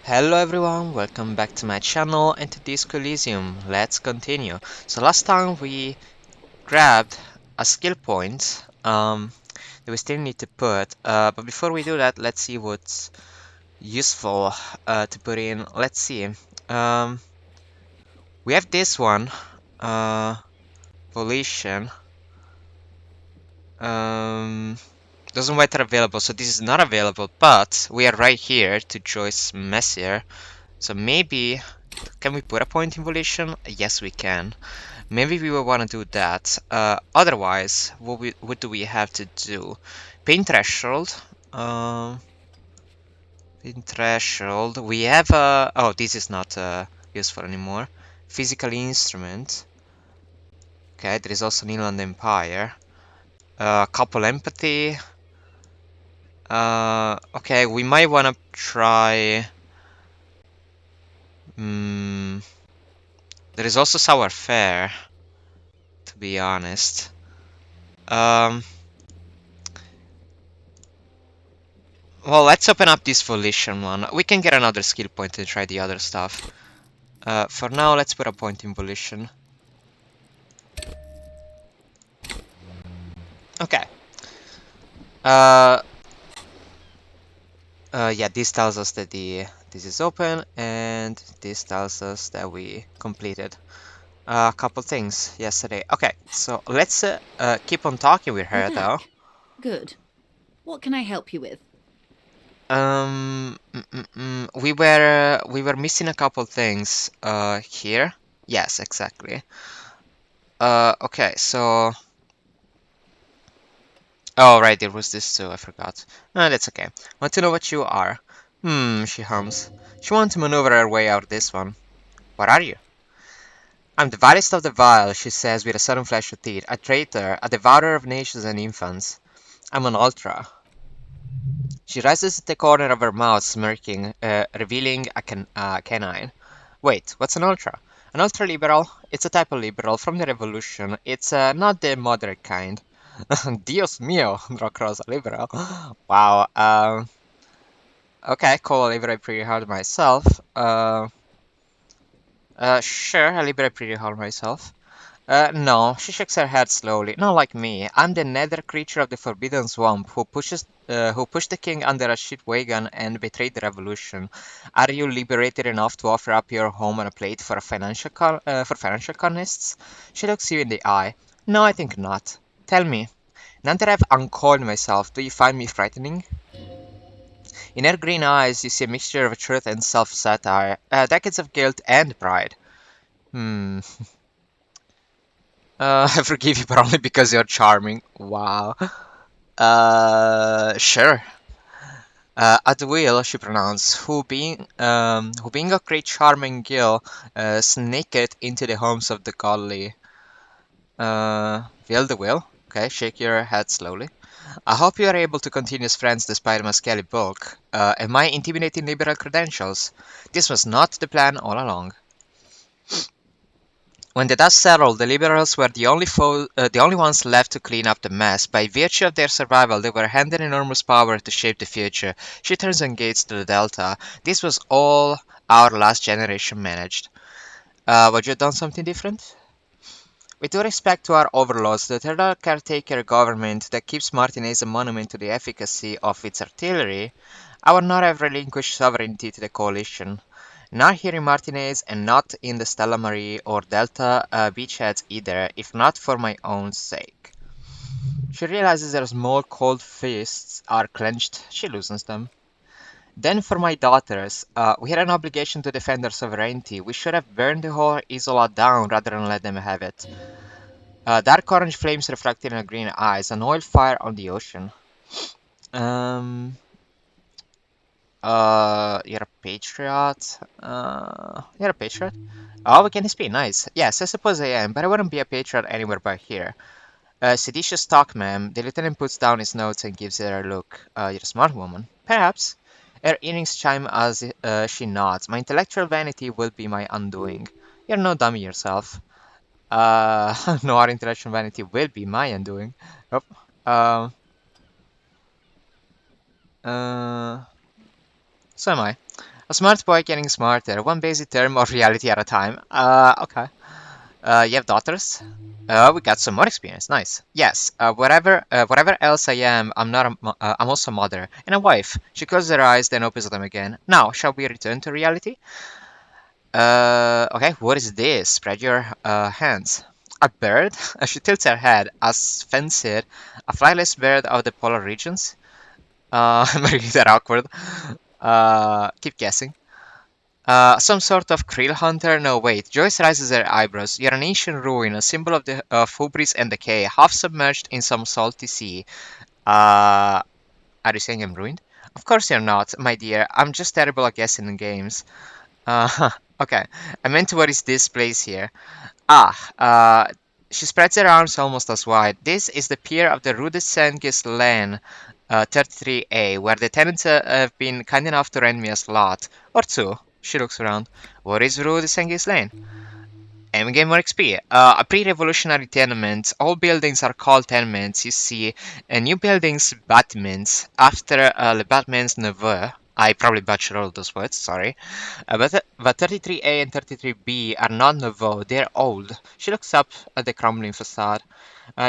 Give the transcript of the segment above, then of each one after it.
Hello everyone, welcome back to my channel and to Disco Elysium. Let's continue. So last time we grabbed a skill point that we still need to put, but before we do that, let's see what's useful to put in. Let's see. Um, we have this one, uh, volition. Um, doesn't matter available, so this is not available, but we are right here to choose Messier. So maybe, can we put a point in volition? Yes, we can. Maybe we will want to do that. Otherwise, what do we have to do? Paint threshold. Um, paint threshold. We have a. Oh, this is not useful anymore. Physical instrument. Okay, there is also an Inland Empire. Couple empathy. Okay, we might want to try. Mm, there is also sour fare, to be honest. Um, well, let's open up this volition one. We can get another skill point to try the other stuff. For now, let's put a point in volition. Okay. Uh, yeah, this tells us that this is open, and this tells us that we completed a couple things yesterday. Okay, so let's keep on talking with You're her though. back. Good. What can I help you with? We were missing a couple things here. Yes, exactly. Okay, so oh right, there was this too, I forgot. That's okay. Want to know what you are? She hums. She wants to maneuver her way out of this one. What are you? I'm the vilest of the vile, she says with a sudden flash of teeth. A traitor, a devourer of nations and infants. I'm an ultra. She rises at the corner of her mouth, smirking, revealing a canine. Wait, what's an ultra? An ultra-liberal? It's a type of liberal from the revolution. It's not the moderate kind. Dios mío, draw cross a liberal. Wow. Okay, cool. I liberate pretty hard myself. Sure, I liberate pretty hard myself. No, she shakes her head slowly. Not like me. I'm the nether creature of the Forbidden Swamp who pushed the king under a shit wagon and betrayed the revolution. Are you liberated enough to offer up your home on a plate for for financial contests? She looks you in the eye. No, I think not. Tell me, now that I've uncoiled myself, do you find me frightening? In her green eyes, you see a mixture of truth and self-satire, decades of guilt and pride. Hmm. I forgive you, but only because you're charming. Wow. Sure. At will, she pronounced, who being a great charming girl, sneaked into the homes of the godly. Will the will? Okay, shake your head slowly. I hope you are able to continue as friends despite my scaly bulk, and my intimidating liberal credentials. This was not the plan all along. When the dust settled, the Liberals were the only ones left to clean up the mess. By virtue of their survival, they were handed enormous power to shape the future. She turns and gates to the Delta. This was all our last generation managed. Would you have done something different? With due respect to our overlords, the third caretaker government that keeps Martinez a monument to the efficacy of its artillery, I would not have relinquished sovereignty to the coalition. Not here in Martinez and not in the Stella Marie or Delta beachheads either, if not for my own sake. She realizes her small cold fists are clenched. She loosens them. Then for my daughters, we had an obligation to defend our sovereignty. We should have burned the whole Isola down rather than let them have it. Dark orange flames reflected in her green eyes, an oil fire on the ocean. Um, you're a patriot? You're a patriot? Oh, we can speak, nice. Yes, I suppose I am, but I wouldn't be a patriot anywhere but here. Seditious talk, ma'am. The lieutenant puts down his notes and gives her a look. You're a smart woman. Perhaps. Her earrings chime as she nods. My intellectual vanity will be my undoing. You're no dummy yourself. No, our intellectual vanity will be my undoing. Oh, um, uh, so am I. A smart boy getting smarter, one basic term of reality at a time. Okay. You have daughters? We got some more experience. Nice. Yes. Whatever else I am, I'm not. I'm also a mother and a wife. She closes her eyes, then opens them again. Now, shall we return to reality? Okay. What is this? Spread your hands. A bird? She tilts her head. As fancied, a flightless bird of the polar regions. Maybe that awkward. Keep guessing. Some sort of krill hunter? No, wait. Joyce raises her eyebrows. You're an ancient ruin, a symbol of the hubris and decay, half submerged in some salty sea. Uh, are you saying I'm ruined? Of course you're not, my dear. I'm just terrible at guessing in games. Okay. I meant what is this place here? She spreads her arms almost as wide. This is the pier of the Rue de Saint Ghislain, 33A, where the tenants have been kind enough to rent me a slot. Or two. She looks around. What is Rue de Saint Ghislain? Game or XP. A pre-revolutionary tenement. All buildings are called tenements, you see. New buildings, bâtiments. After Le Batman's neveu. I probably butchered all those words, sorry. But 33A and 33B are not nouveau, they're old. She looks up at the crumbling facade.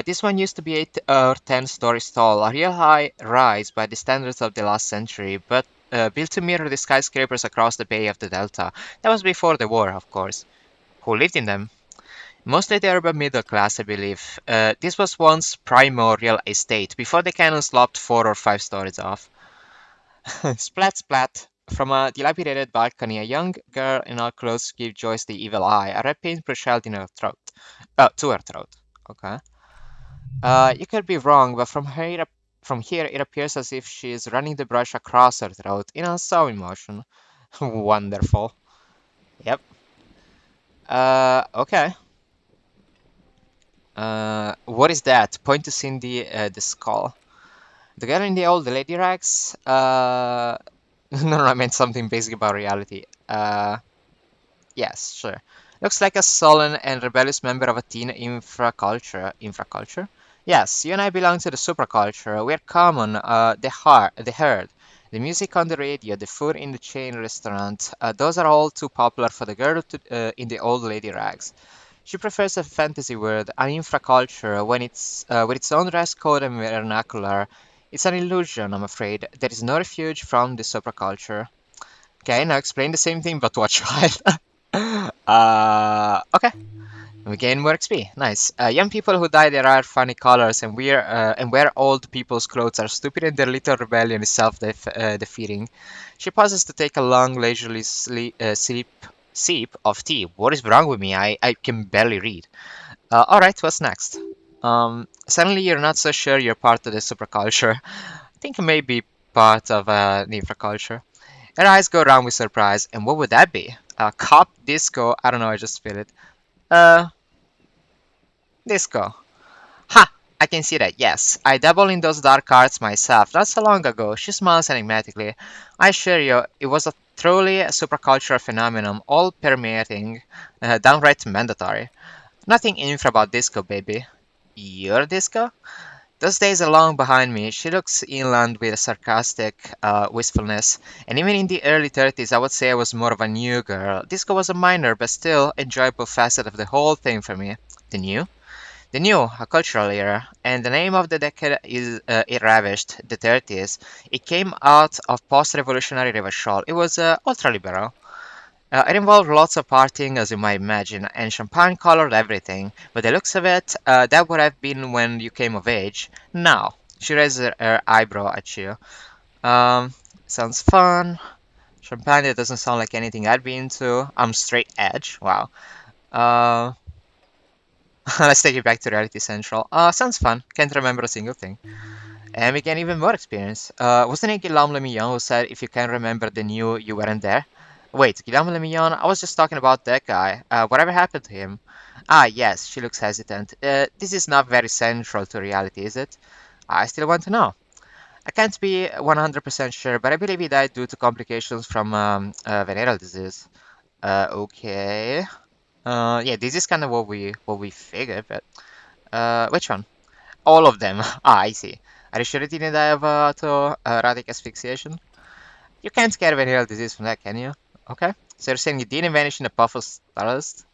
This one used to be 8 or 10 stories tall, a real high rise by the standards of the last century, but built to mirror the skyscrapers across the Bay of the Delta. That was before the war, of course. Who lived in them? Mostly the urban middle class, I believe. This was once primordial estate, before the cannons lopped 4 or 5 stories off. Splat splat! From a dilapidated balcony, a young girl in all clothes gives Joyce the evil eye, a red paintbrush held in her throat. To her throat. Okay. You could be wrong, but from here it appears as if she is running the brush across her throat in a sewing motion. Wonderful. Yep. Okay. What is that? Point to Cindy, the skull. The girl in the old lady rags? No, I meant something basic about reality. Yes, sure. Looks like a sullen and rebellious member of a teen infraculture. Infraculture? Yes, you and I belong to the supraculture. We're common, the herd. The music on the radio, the food in the chain restaurant, those are all too popular for the girl in the old lady rags. She prefers a fantasy word, an infraculture, when it's with its own dress code and vernacular. It's an illusion, I'm afraid. There is no refuge from the supraculture. Okay, now explain the same thing but to a child. Okay. We gain more XP. Nice. Young people who dye their hair funny colors and wear old people's clothes are stupid, and their little rebellion is self-defeating. She pauses to take a long, leisurely sip of tea. What is wrong with me? I can barely read. All right, what's next? Suddenly you're not so sure you're part of the superculture. I think maybe part of the infraculture. Her eyes go round with surprise. And what would that be? Cop disco? I don't know. I just feel it. Uh, Disco. Ha! I can see that, yes. I dabbled in those dark arts myself not so long ago. She smiles enigmatically. I assure you, it was a truly supercultural phenomenon, all permeating, downright mandatory. Nothing infra about disco, baby. Your disco? Those days are long behind me. She looks inland with a sarcastic wistfulness, and even in the early 30s, I would say I was more of a new girl. Disco was a minor, but still enjoyable facet of the whole thing for me. The new? The new, a cultural era, and the name of the decade is it ravished, the 30s. It came out of post-revolutionary revival. It was ultra-liberal. It involved lots of partying, as you might imagine, and champagne colored everything. But the looks of it, that would have been when you came of age. Now, she raises her eyebrow at you. Um, Sounds fun. Champagne, that doesn't sound like anything I'd be into. I'm straight edge. Wow. Uh, let's take it back to Reality Central. Sounds fun. Can't remember a single thing. And we get even more experience. Wasn't it Guillaume Lemillon who said if you can remember the new, you weren't there? Wait, Guillaume Lemillon? I was just talking about that guy. Whatever happened to him? Ah, yes, she looks hesitant. This is not very central to reality, is it? I still want to know. I can't be 100% sure, but I believe he died due to complications from venereal disease. Okay. Yeah, this is kind of what we figured, but which one? All of them. Ah, I see. Are you sure it didn't die of autoerotic asphyxiation? You can't get a venereal disease from that, can you? Okay. So you're saying you didn't vanish in a puff of stardust?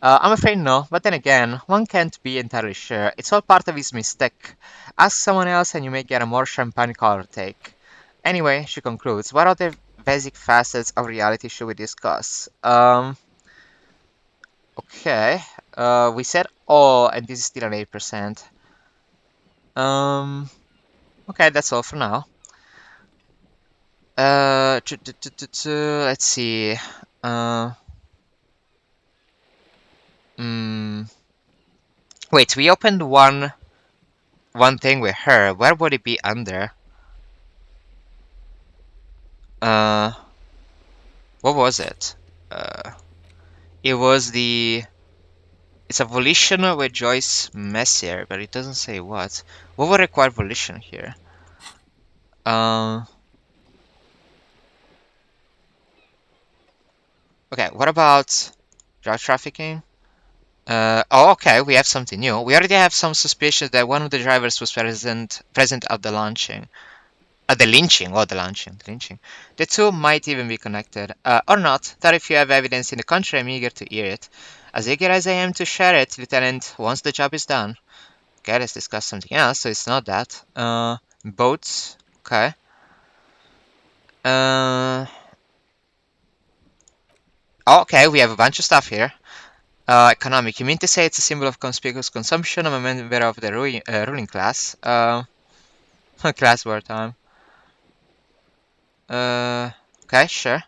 I'm afraid no, but then again, one can't be entirely sure. It's all part of his mystique. Ask someone else and you may get a more champagne-colored take. Anyway, she concludes, what other basic facets of reality should we discuss? Okay. We said all, and this is still an 8%. Um, okay, that's all for now. Let's see. Uh, mm, Wait, we opened one thing with her. Where would it be under? Uh, what was it? Uh, it was the. It's a volition with Joyce Messier, but it doesn't say what. What would require volition here? Uh, okay, what about drug trafficking? Oh, okay, we have something new. We already have some suspicion that one of the drivers was present at the launching. At the lynching, oh, the lynching. The two might even be connected, or not. That if you have evidence in the contrary, I'm eager to hear it. As eager as I am to share it, Lieutenant, once the job is done. Okay, let's discuss something else, so it's not that. Boats, okay. Uh, oh, okay, we have a bunch of stuff here. Economic. You mean to say it's a symbol of conspicuous consumption? I'm a member of the ruling class. Class wartime. Okay, sure.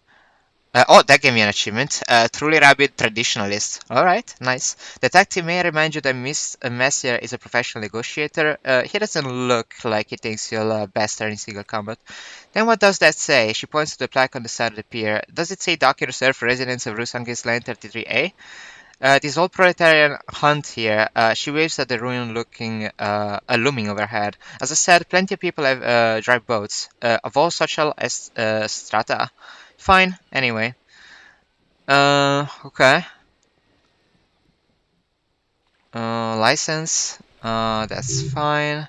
Oh, that gave me an achievement. Truly rabid traditionalist. Alright, nice. Detective may remind you that Miss Messier is a professional negotiator. He doesn't look like he thinks you'll best her in single combat. Then what does that say? She points to the plaque on the side of the pier. Does it say dock reserved for residents of Rusangis Line 33A? This old proletarian hunt here. She waves at the ruin looming overhead. As I said, plenty of people have drive boats of all social strata. Fine, anyway. Okay. License. That's fine.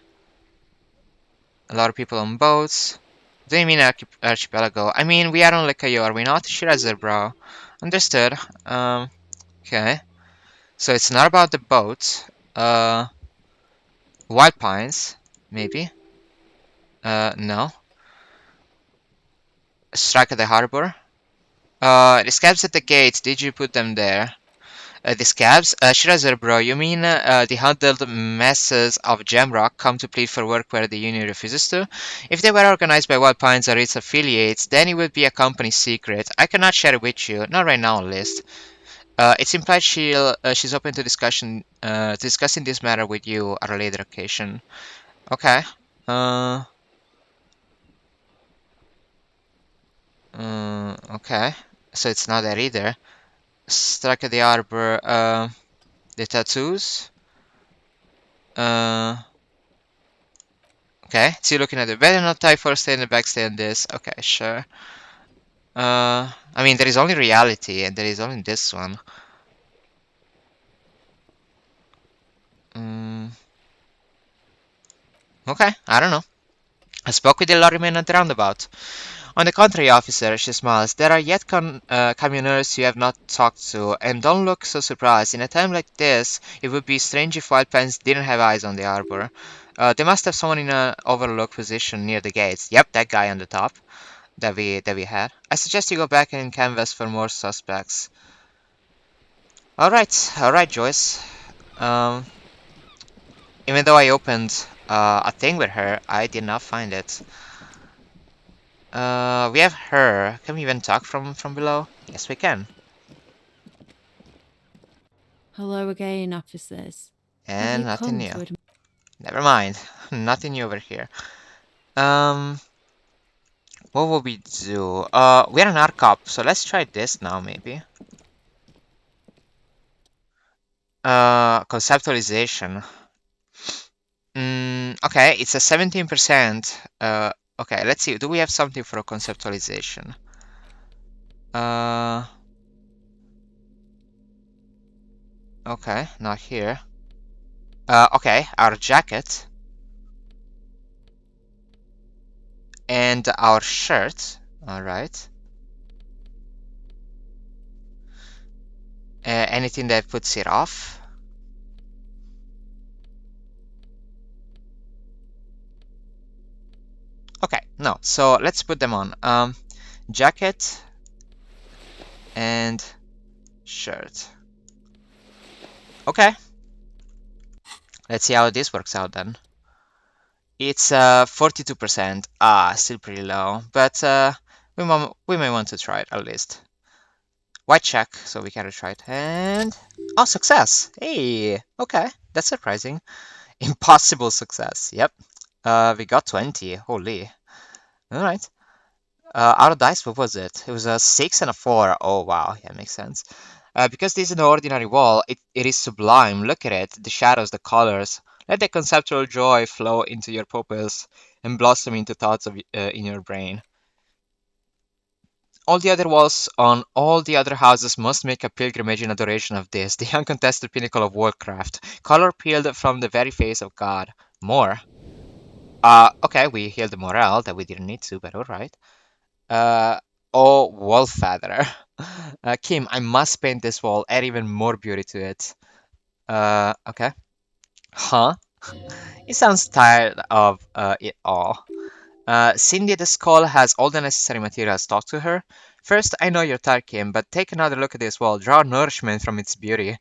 A lot of people on boats. Do you mean archipelago? I mean, we are on Lekayo, are we not? She raises her brow. Understood. Okay. So it's not about the boat. White pines, maybe. No. Strike at the harbor. The scabs at the gate. Did you put them there? The scabs? Shirazer, bro, you mean the huddled masses of Jamrock come to plead for work where the union refuses to? If they were organized by Wild Pines or its affiliates, then it would be a company secret. I cannot share it with you, not right now, list. It's implied she's open to discussing this matter with you at a later occasion. Okay. Uh, okay. So it's not that either. Strike at the arbor. The tattoos. Uh, okay. So you're looking at the better not type for stay in the back, stay on this. Okay, sure. I mean, there is only reality, and there is only this one. Mm, okay, I don't know. I spoke with the lorryman at the roundabout. On the contrary, officer, she smiles, there are yet communers you have not talked to, and don't look so surprised. In a time like this, it would be strange if Wild Pines didn't have eyes on the harbor. They must have someone in an overlooked position near the gates. Yep, that guy on the top that we had. I suggest you go back and canvass for more suspects. All right, Joyce. Um, Even though I opened a thing with her, I did not find it. We have her. Can we even talk from below? Yes, we can. Hello again, officers. Have And you nothing come new. to admit? Never mind. Nothing new over here. Um, what will we do? We're an ARCOP, so let's try this now, maybe. Conceptualization. Okay, it's a 17%. Okay, let's see. Do we have something for a conceptualization? Uh, okay, not here. Okay, our jacket and our shirt. Alright. Anything that puts it off? Okay, no. So let's put them on. Jacket and shirt. Okay. Let's see how this works out then. It's 42%. Still pretty low, but we may want to try it at least. White check, so we can retry it. And oh, success! Hey, okay, that's surprising. Impossible success. Yep. We got 20. Holy. All right. Out of dice, what was it? It was a 6 and a 4. Oh wow, yeah, makes sense. Because this is an ordinary wall, it is sublime. Look at it, the shadows, the colors. Let the conceptual joy flow into your pupils and blossom into thoughts in your brain. All the other walls on all the other houses must make a pilgrimage in adoration of this, the uncontested pinnacle of warcraft, color peeled from the very face of God. More. Okay, we healed the morale that we didn't need to, but alright. Uh, oh, wall feather. Kim, I must paint this wall, add even more beauty to it. Okay. Huh? It sounds tired of it all. Cindy the Skull has all the necessary materials. Talk to her. First, I know you're tired, Kim, but take another look at this wall. Draw nourishment from its beauty.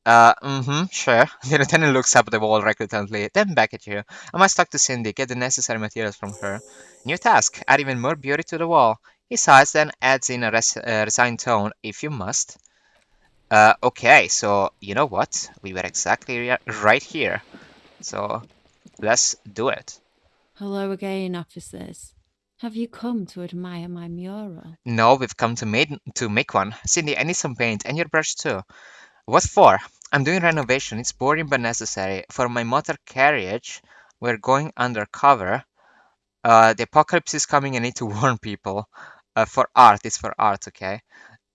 Sure. The lieutenant looks up at the wall recklessly, then back at you. I must talk to Cindy, get the necessary materials from her. New task, add even more beauty to the wall. He sighs, then adds in a resigned tone, if you must. Okay, so you know what? We were exactly right here. So let's do it. Hello again, officers. Have you come to admire my mural? No, we've come to make one. Cindy, I need some paint, and your brush too. What for? I'm doing renovation. It's boring but necessary. For my motor carriage, we're going undercover. The apocalypse is coming. I need to warn people. For art, it's for art, okay?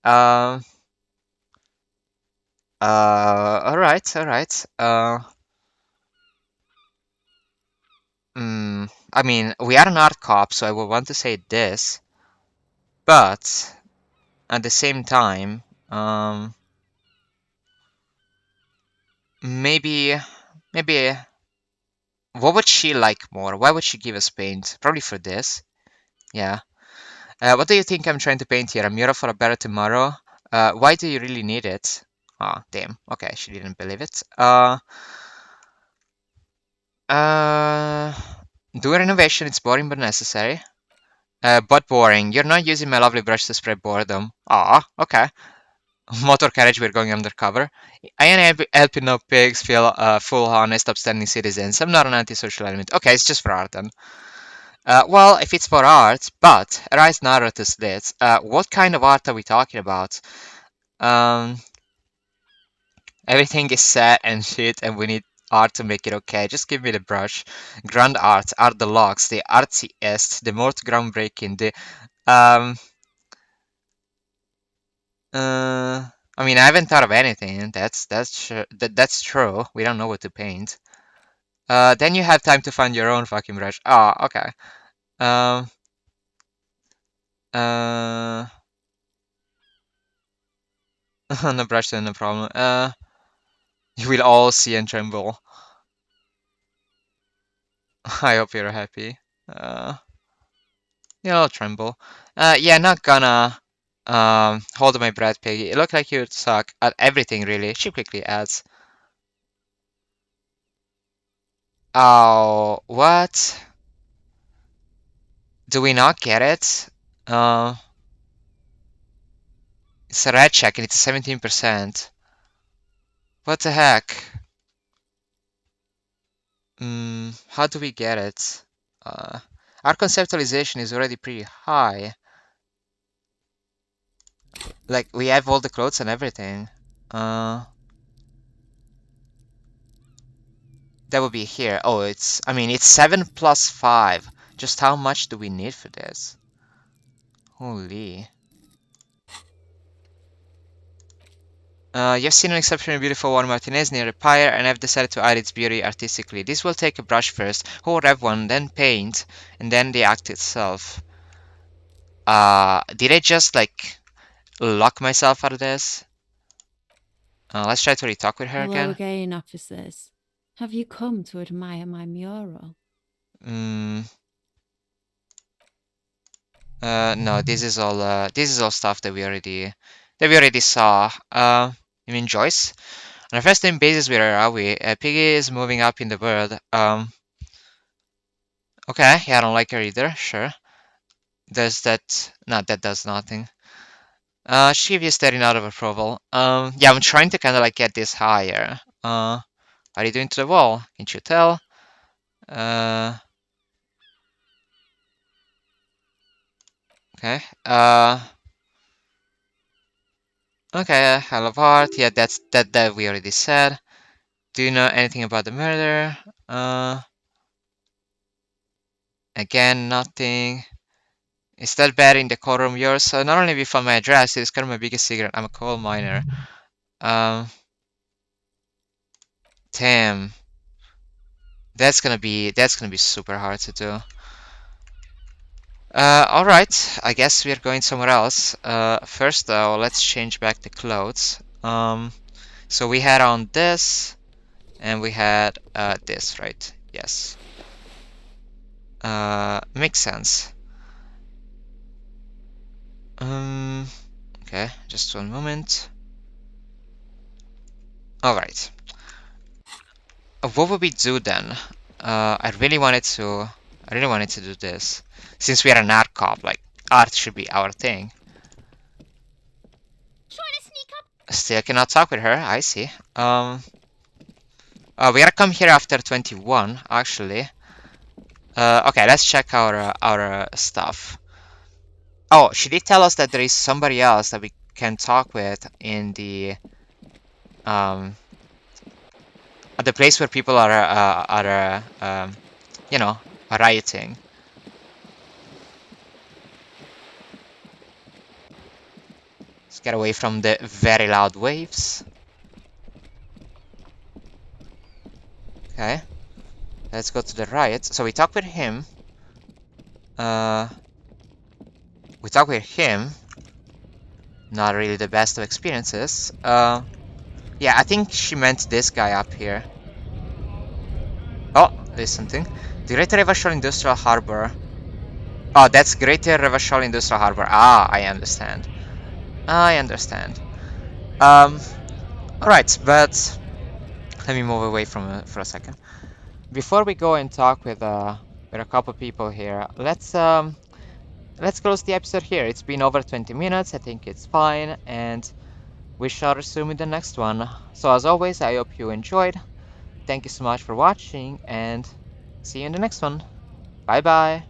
Um. All right, all right. I mean, we are an art cop, so I would want to say this, but at the same time, maybe, maybe. What would she like more? Why would she give us paint? Probably for this. Yeah. What do you think I'm trying to paint here? A mural for a better tomorrow? Why do you really need it? Oh, damn. Okay, she didn't believe it. Uh, do a renovation. It's boring but necessary. But boring. You're not using my lovely brush to spread boredom. Ah, okay. Motor carriage, we're going undercover. I am helping no pigs feel full, honest, upstanding citizens. I'm not an antisocial element. Okay, it's just for art then. Well, if it's for art, but rise narrow to slits. What kind of art are we talking about? Um, Everything is sad and shit, and we need art to make it okay. Just give me the brush. Grand art are the locks, the artsiest, the most groundbreaking, the um. I mean, I haven't thought of anything. That's true. We don't know what to paint. Then you have time to find your own fucking brush. Oh, okay. Um. Uh. No brush, then no problem. You will all see and tremble. I hope you're happy. You'll tremble. Yeah, not gonna hold my breath, Piggy. It looked like you'd suck at everything, really. She quickly adds. Oh, what? Do we not get it? It's a red check and it's 17%. What the heck? How do we get it? Our conceptualization is already pretty high. Like, we have all the clothes and everything. That would be here. Oh, I mean, it's 7 plus 5. Just how much do we need for this? Holy. You've seen an exceptionally beautiful Juan Martinez near a pyre, and I've decided to hide its beauty artistically. This will take a brush first, or rev one, then paint, and then the act itself. Did I just like lock myself out of this? Let's try to re-talk with her Hello again. again, officers. Have you come to admire my mural? Mm, no, this is all stuff that we already saw. I mean Joyce. On a first name basis, where are we? Piggy is moving up in the world. Okay, yeah, I don't like her either. Sure. Does that? No, that does nothing. She gives you staring out of approval. Yeah, I'm trying to kind of like get this higher. What are you doing to the wall? Can't you tell? Uh, okay. Okay. I love art. Yeah, that we already said. Do you know anything about the murder? Uh, again, nothing. Is that bad in the courtroom yours? So not only we found my address, it is kind of my biggest secret. I'm a coal miner. Um, damn. That's gonna be super hard to do. All right. I guess we're going somewhere else. First though, let's change back the clothes. So we had on this, and we had this, right? Yes. Makes sense. Um, okay, just one moment. All right. What would we do then? I really wanted to do this. Since we are an art cop, like art should be our thing. Trying to sneak up. Still cannot talk with her. I see. We gotta come here after 21, actually. Okay, let's check our stuff. Oh, she did tell us that there is somebody else that we can talk with in um the place where people you know, rioting. Let's get away from the very loud waves. Okay, let's go to the riot. So we talk with him. Uh, we talk with him. Not really the best of experiences. Yeah, I think she meant this guy up here. Oh, there's something. The Greater Revachol Industrial Harbor. Oh, that's Greater Revachol Industrial Harbor. Ah, I understand. I understand. Um, alright, but let me move away from for a second. Before we go and talk with a couple people here, let's close the episode here. It's been over 20 minutes. I think it's fine, and we shall resume in the next one. So as always, I hope you enjoyed. Thank you so much for watching, and see you in the next one. Bye bye.